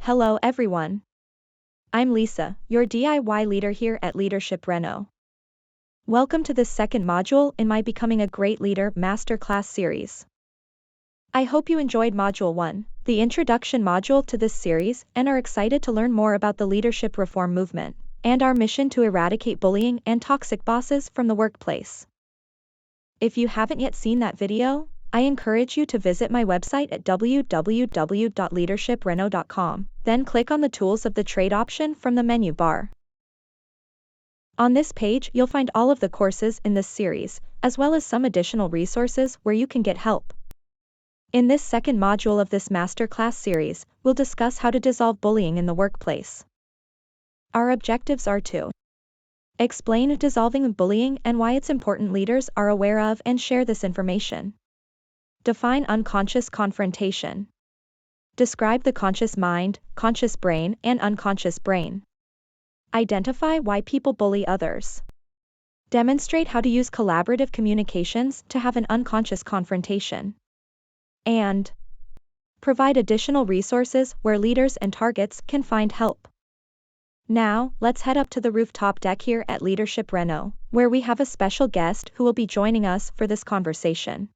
Hello everyone. I'm Lisa, your DIY leader here at Leadership Reno. Welcome to this second module in my Becoming a Great Leader Masterclass series. I hope you enjoyed Module 1, the introduction module to this series, and are excited to learn more about the leadership reform movement and our mission to eradicate bullying and toxic bosses from the workplace. If you haven't yet seen that video, I encourage you to visit my website at www.leadershipreno.com, then click on the Tools of the Trade option from the menu bar. On this page, you'll find all of the courses in this series, as well as some additional resources where you can get help. In this second module of this masterclass series, we'll discuss how to dissolve bullying in the workplace. Our objectives are to explain dissolving bullying and why it's important leaders are aware of and share this information. Define unconscious confrontation. Describe the conscious mind, conscious brain, and unconscious brain. Identify why people bully others. Demonstrate how to use collaborative communications to have an unconscious confrontation. And provide additional resources where leaders and targets can find help. Now, let's head up to the rooftop deck here at Leadership Reno, where we have a special guest who will be joining us for this conversation.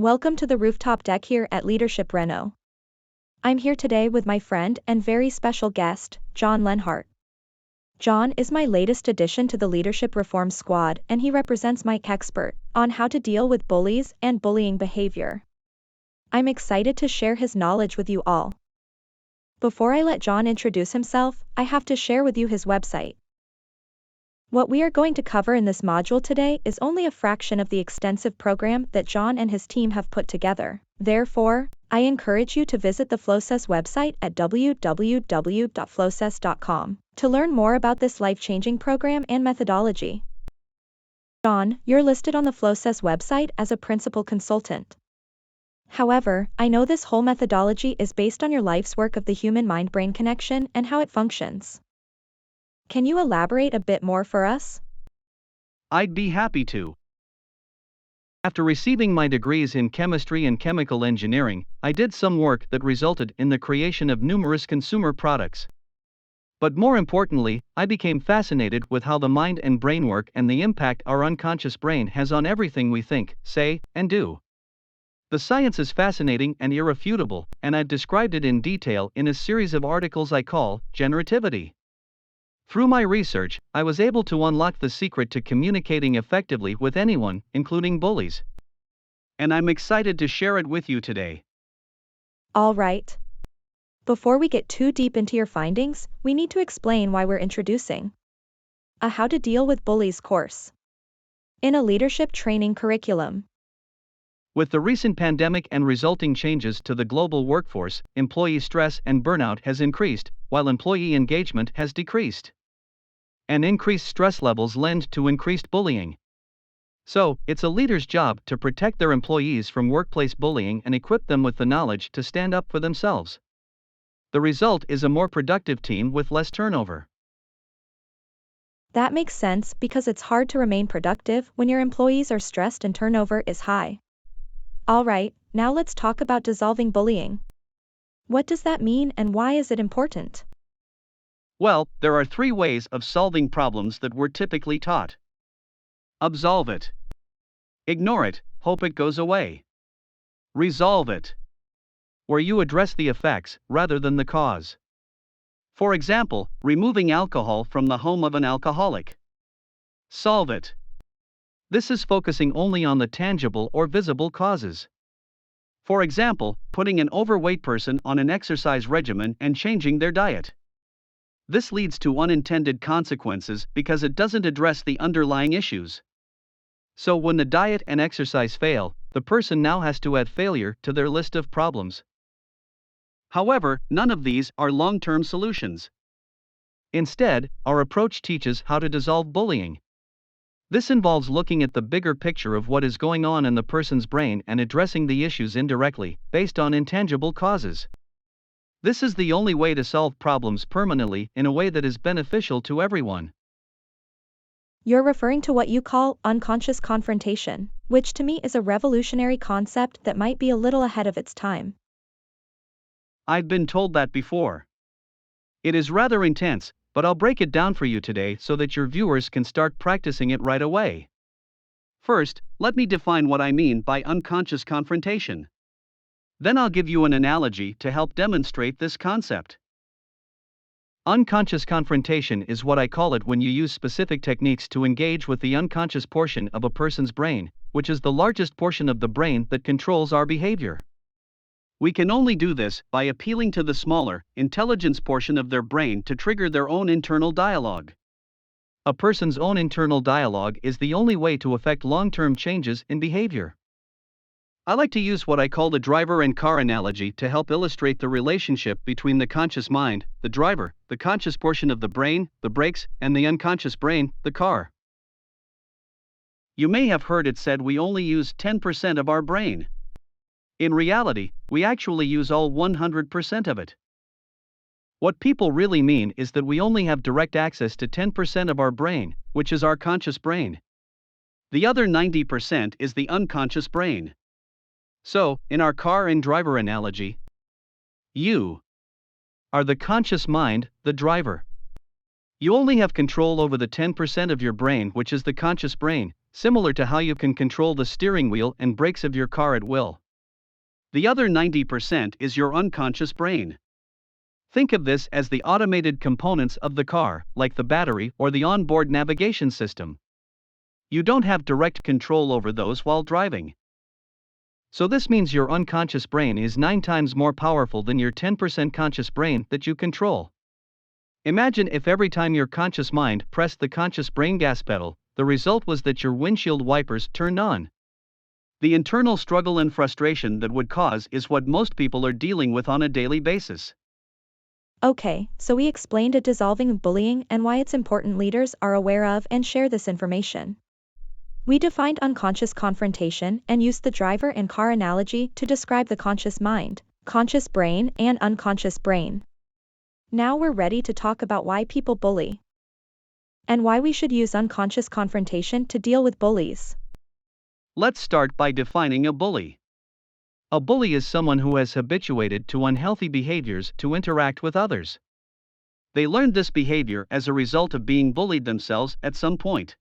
Welcome to the rooftop deck here at Leadership Reno. I'm here today with my friend and very special guest, John Lenhart. John is my latest addition to the Leadership Reform Squad, and he represents my expert on how to deal with bullies and bullying behavior. I'm excited to share his knowledge with you all. Before I let John introduce himself, I have to share with you his website. What we are going to cover in this module today is only a fraction of the extensive program that John and his team have put together. Therefore, I encourage you to visit the Flowcess website at www.flowcess.com to learn more about this life-changing program and methodology. John, you're listed on the Flowcess website as a principal consultant. However, I know this whole methodology is based on your life's work of the human mind-brain connection and how it functions. Can you elaborate a bit more for us? I'd be happy to. After receiving my degrees in chemistry and chemical engineering, I did some work that resulted in the creation of numerous consumer products. But more importantly, I became fascinated with how the mind and brain work and the impact our unconscious brain has on everything we think, say, and do. The science is fascinating and irrefutable, and I've described it in detail in a series of articles I call Generativity. Through my research, I was able to unlock the secret to communicating effectively with anyone, including bullies. And I'm excited to share it with you today. All right. Before we get too deep into your findings, we need to explain why we're introducing a How to Deal with Bullies course in a leadership training curriculum. With the recent pandemic and resulting changes to the global workforce, employee stress and burnout has increased, while employee engagement has decreased. And increased stress levels lend to increased bullying. So, it's a leader's job to protect their employees from workplace bullying and equip them with the knowledge to stand up for themselves. The result is a more productive team with less turnover. That makes sense because it's hard to remain productive when your employees are stressed and turnover is high. All right, now let's talk about dissolving bullying. What does that mean and why is it important? Well, there are 3 ways of solving problems that we're typically taught. Absolve it. Ignore it, hope it goes away. Resolve it, where you address the effects rather than the cause. For example, removing alcohol from the home of an alcoholic. Solve it. This is focusing only on the tangible or visible causes. For example, putting an overweight person on an exercise regimen and changing their diet. This leads to unintended consequences because it doesn't address the underlying issues. So when the diet and exercise fail, the person now has to add failure to their list of problems. However, none of these are long-term solutions. Instead, our approach teaches how to dissolve bullying. This involves looking at the bigger picture of what is going on in the person's brain and addressing the issues indirectly, based on intangible causes. This is the only way to solve problems permanently in a way that is beneficial to everyone. You're referring to what you call unconscious confrontation, which to me is a revolutionary concept that might be a little ahead of its time. I've been told that before. It is rather intense, but I'll break it down for you today so that your viewers can start practicing it right away. First, let me define what I mean by unconscious confrontation. Then I'll give you an analogy to help demonstrate this concept. Unconscious confrontation is what I call it when you use specific techniques to engage with the unconscious portion of a person's brain, which is the largest portion of the brain that controls our behavior. We can only do this by appealing to the smaller, intelligence portion of their brain to trigger their own internal dialogue. A person's own internal dialogue is the only way to affect long-term changes in behavior. I like to use what I call the driver and car analogy to help illustrate the relationship between the conscious mind, the driver, the conscious portion of the brain, the brakes, and the unconscious brain, the car. You may have heard it said we only use 10% of our brain. In reality, we actually use all 100% of it. What people really mean is that we only have direct access to 10% of our brain, which is our conscious brain. The other 90% is the unconscious brain. So, in our car and driver analogy, you are the conscious mind, the driver. You only have control over the 10% of your brain, which is the conscious brain, similar to how you can control the steering wheel and brakes of your car at will. The other 90% is your unconscious brain. Think of this as the automated components of the car, like the battery or the onboard navigation system. You don't have direct control over those while driving. So this means your unconscious brain is 9 times more powerful than your 10% conscious brain that you control. Imagine if every time your conscious mind pressed the conscious brain gas pedal, the result was that your windshield wipers turned on. The internal struggle and frustration that would cause is what most people are dealing with on a daily basis. Okay, so we explained a dissolving bullying and why it's important leaders are aware of and share this information. We defined unconscious confrontation and used the driver and car analogy to describe the conscious mind, conscious brain, and unconscious brain. Now we're ready to talk about why people bully and why we should use unconscious confrontation to deal with bullies. Let's start by defining a bully. A bully is someone who has habituated to unhealthy behaviors to interact with others. They learned this behavior as a result of being bullied themselves at some point.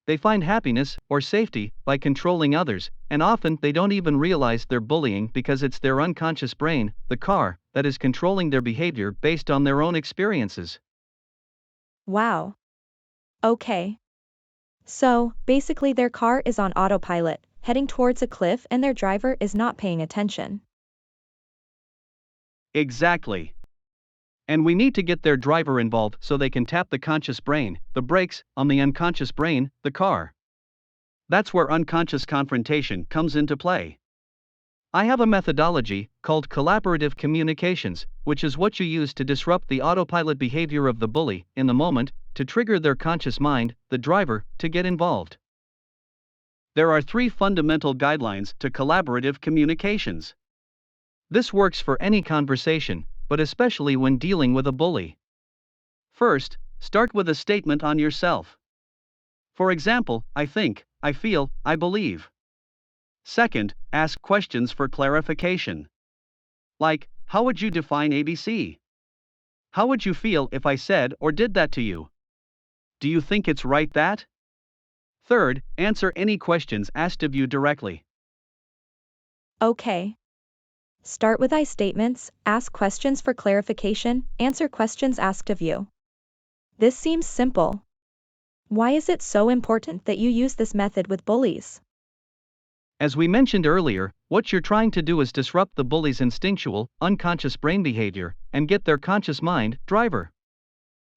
They find happiness or safety by controlling others, and often they don't even realize they're bullying because it's their unconscious brain, the car, that is controlling their behavior based on their own experiences. Wow. Okay. So, basically their car is on autopilot, heading towards a cliff and their driver is not paying attention. Exactly. And we need to get their driver involved so they can tap the conscious brain, the brakes, on the unconscious brain, the car. That's where unconscious confrontation comes into play. I have a methodology called collaborative communications, which is what you use to disrupt the autopilot behavior of the bully in the moment, to trigger their conscious mind, the driver, to get involved. There are 3 fundamental guidelines to collaborative communications. This works for any conversation, but especially when dealing with a bully. First, start with a statement on yourself. For example, I think, I feel, I believe. Second, ask questions for clarification. Like, how would you define ABC? How would you feel if I said or did that to you? Do you think it's right that? Third, answer any questions asked of you directly. Okay. Start with I statements, ask questions for clarification, answer questions asked of you. This seems simple. Why is it so important that you use this method with bullies? As we mentioned earlier, what you're trying to do is disrupt the bully's instinctual, unconscious brain behavior and get their conscious mind, driver,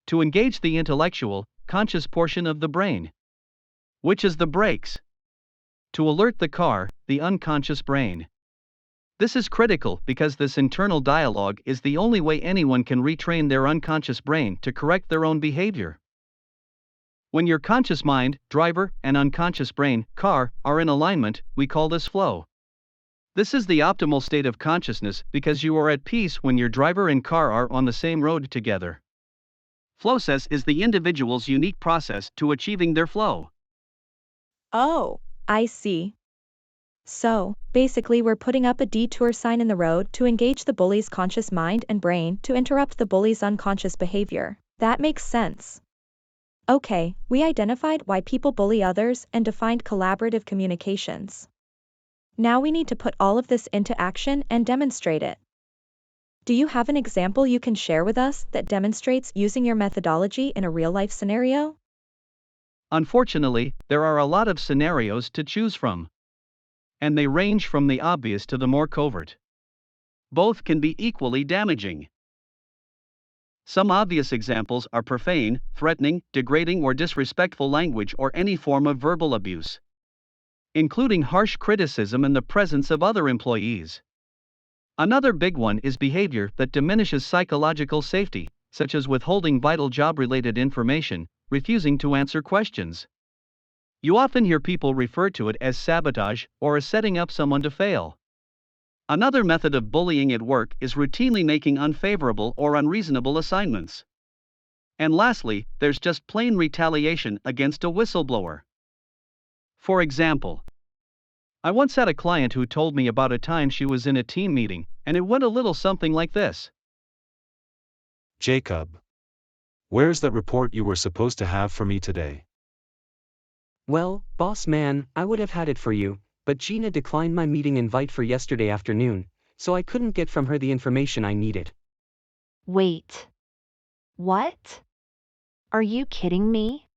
to engage the intellectual, conscious portion of the brain, which is the brakes, to alert the car, the unconscious brain. This is critical because this internal dialogue is the only way anyone can retrain their unconscious brain to correct their own behavior. When your conscious mind, driver, and unconscious brain, car, are in alignment, we call this flow. This is the optimal state of consciousness because you are at peace when your driver and car are on the same road together. Process is the individual's unique process to achieving their flow. Oh, I see. So, basically we're putting up a detour sign in the road to engage the bully's conscious mind and brain to interrupt the bully's unconscious behavior. That makes sense. Okay, we identified why people bully others and defined collaborative communications. Now we need to put all of this into action and demonstrate it. Do you have an example you can share with us that demonstrates using your methodology in a real-life scenario? Unfortunately, there are a lot of scenarios to choose from. And they range from the obvious to the more covert. Both can be equally damaging. Some obvious examples are profane, threatening, degrading, or disrespectful language or any form of verbal abuse, including harsh criticism in the presence of other employees. Another big one is behavior that diminishes psychological safety, such as withholding vital job-related information, refusing to answer questions. You often hear people refer to it as sabotage or as setting up someone to fail. Another method of bullying at work is routinely making unfavorable or unreasonable assignments. And lastly, there's just plain retaliation against a whistleblower. For example, I once had a client who told me about a time she was in a team meeting, and it went a little something like this. Jacob, where's that report you were supposed to have for me today? Well, boss man, I would have had it for you, but Gina declined my meeting invite for yesterday afternoon, so I couldn't get from her the information I needed. Wait. What? Are you kidding me?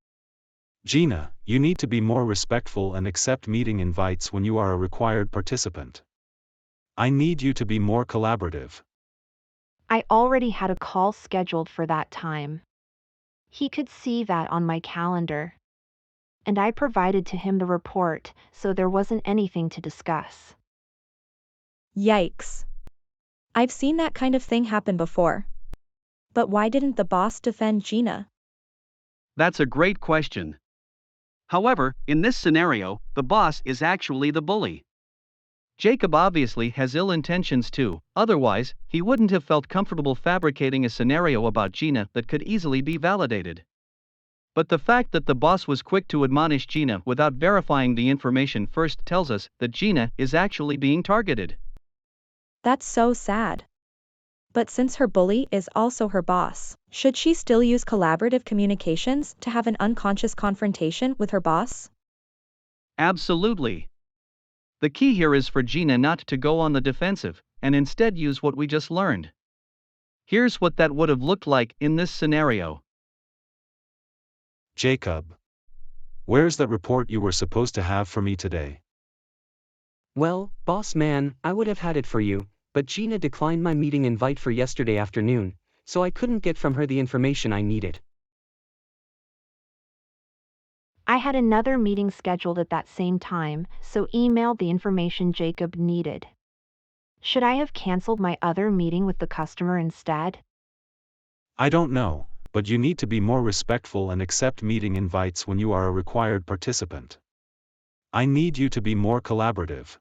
Gina, you need to be more respectful and accept meeting invites when you are a required participant. I need you to be more collaborative. I already had a call scheduled for that time. He could see that on my calendar. And I provided to him the report, so there wasn't anything to discuss. Yikes. I've seen that kind of thing happen before. But why didn't the boss defend Gina? That's a great question. However, in this scenario, the boss is actually the bully. Jacob obviously has ill intentions too, otherwise, he wouldn't have felt comfortable fabricating a scenario about Gina that could easily be validated. But the fact that the boss was quick to admonish Gina without verifying the information first tells us that Gina is actually being targeted. That's so sad. But since her bully is also her boss, should she still use collaborative communications to have an unconscious confrontation with her boss? Absolutely. The key here is for Gina not to go on the defensive, and instead use what we just learned. Here's what that would have looked like in this scenario. Jacob, where's that report you were supposed to have for me today? Well, boss man, I would have had it for you, but Gina declined my meeting invite for yesterday afternoon, so I couldn't get from her the information I needed. I had another meeting scheduled at that same time, so emailed the information Jacob needed. Should I have canceled my other meeting with the customer instead? I don't know, but you need to be more respectful and accept meeting invites when you are a required participant. I need you to be more collaborative.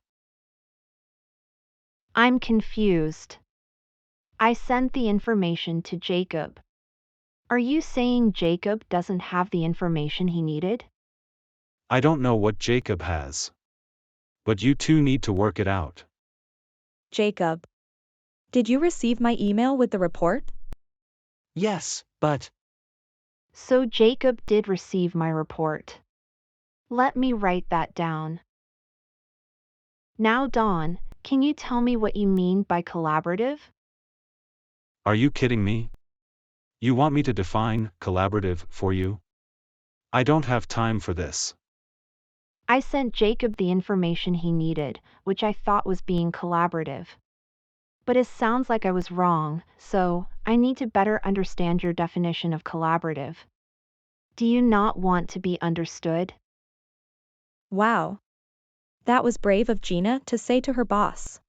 I'm confused. I sent the information to Jacob. Are you saying Jacob doesn't have the information he needed? I don't know what Jacob has. But you two need to work it out. Jacob. Did you receive my email with the report? Yes, but... So Jacob did receive my report. Let me write that down. Now Dawn, can you tell me what you mean by collaborative? Are you kidding me? You want me to define collaborative for you? I don't have time for this. I sent Jacob the information he needed, which I thought was being collaborative. But it sounds like I was wrong, so I need to better understand your definition of collaborative. Do you not want to be understood? Wow. That was brave of Gina to say to her boss.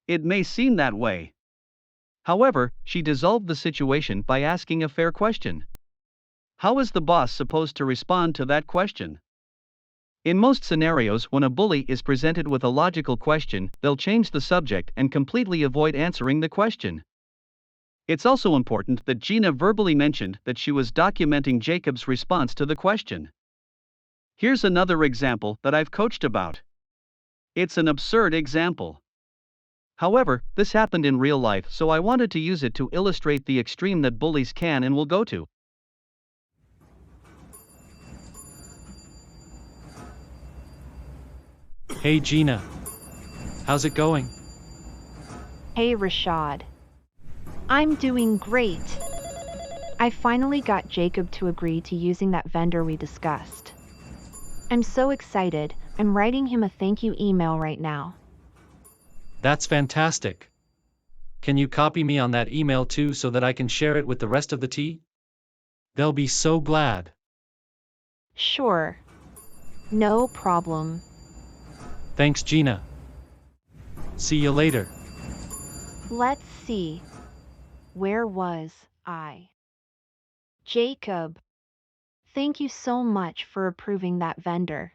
It may seem that way. However, she dissolved the situation by asking a fair question. How is the boss supposed to respond to that question? In most scenarios, when a bully is presented with a logical question, they'll change the subject and completely avoid answering the question. It's also important that Gina verbally mentioned that she was documenting Jacob's response to the question. Here's another example that I've coached about. It's an absurd example. However, this happened in real life, so I wanted to use it to illustrate the extreme that bullies can and will go to. Hey Gina. How's it going? Hey Rashad. I'm doing great. I finally got Jacob to agree to using that vendor we discussed. I'm so excited, I'm writing him a thank you email right now. That's fantastic. Can you copy me on that email too so that I can share it with the rest of the team? They'll be so glad. Sure. No problem. Thanks Gina. See you later. Let's see. Where was I? Jacob. Thank you so much for approving that vendor.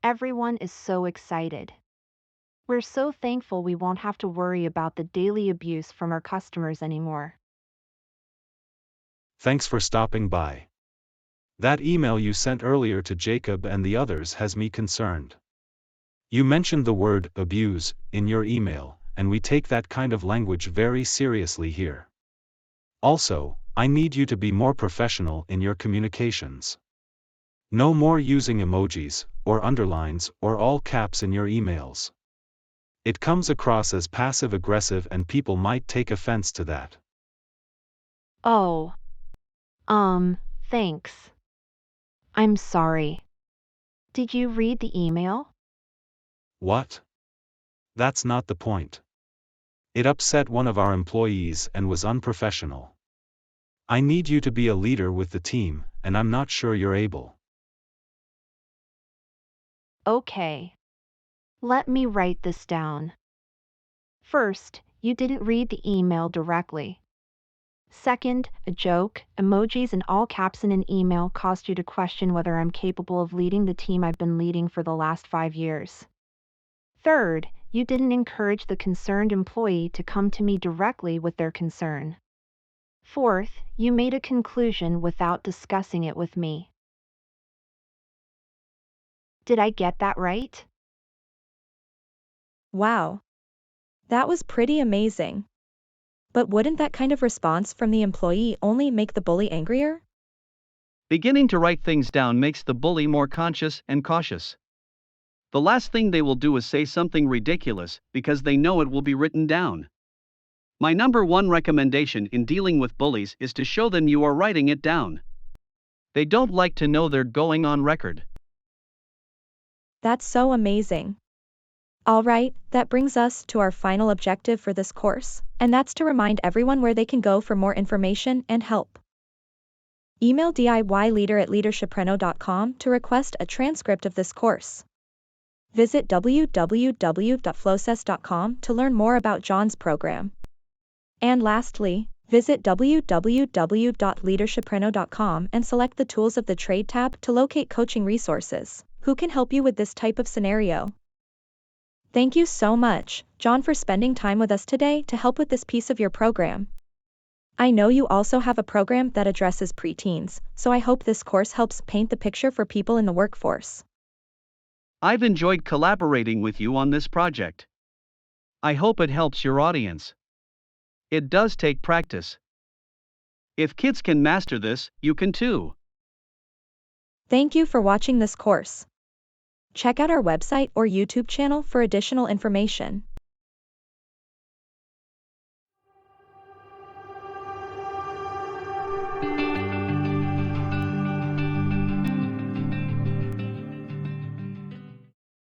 Everyone is so excited. We're so thankful we won't have to worry about the daily abuse from our customers anymore. Thanks for stopping by. That email you sent earlier to Jacob and the others has me concerned. You mentioned the word abuse in your email, and we take that kind of language very seriously here. Also, I need you to be more professional in your communications. No more using emojis, or underlines, or all caps in your emails. It comes across as passive-aggressive and people might take offense to that. Oh. Thanks. I'm sorry. Did you read the email? What? That's not the point. It upset one of our employees and was unprofessional. I need you to be a leader with the team, and I'm not sure you're able. Okay. Let me write this down. First, you didn't read the email directly. Second, a joke, emojis and all caps in an email caused you to question whether I'm capable of leading the team I've been leading for the last 5 years. Third, you didn't encourage the concerned employee to come to me directly with their concern. Fourth, you made a conclusion without discussing it with me. Did I get that right? Wow. That was pretty amazing. But wouldn't that kind of response from the employee only make the bully angrier? Beginning to write things down makes the bully more conscious and cautious. The last thing they will do is say something ridiculous because they know it will be written down. My number one recommendation in dealing with bullies is to show them you are writing it down. They don't like to know they're going on record. That's so amazing. All right, that brings us to our final objective for this course, and that's to remind everyone where they can go for more information and help. Email DIYleader@leadershipreno.com to request a transcript of this course. Visit www.flowcess.com to learn more about John's program. And lastly, visit www.leadershipreno.com and select the Tools of the Trade tab to locate coaching resources who can help you with this type of scenario. Thank you so much, John, for spending time with us today to help with this piece of your program. I know you also have a program that addresses preteens, so I hope this course helps paint the picture for people in the workforce. I've enjoyed collaborating with you on this project. I hope it helps your audience. It does take practice. If kids can master this, you can too. Thank you for watching this course. Check out our website or YouTube channel for additional information.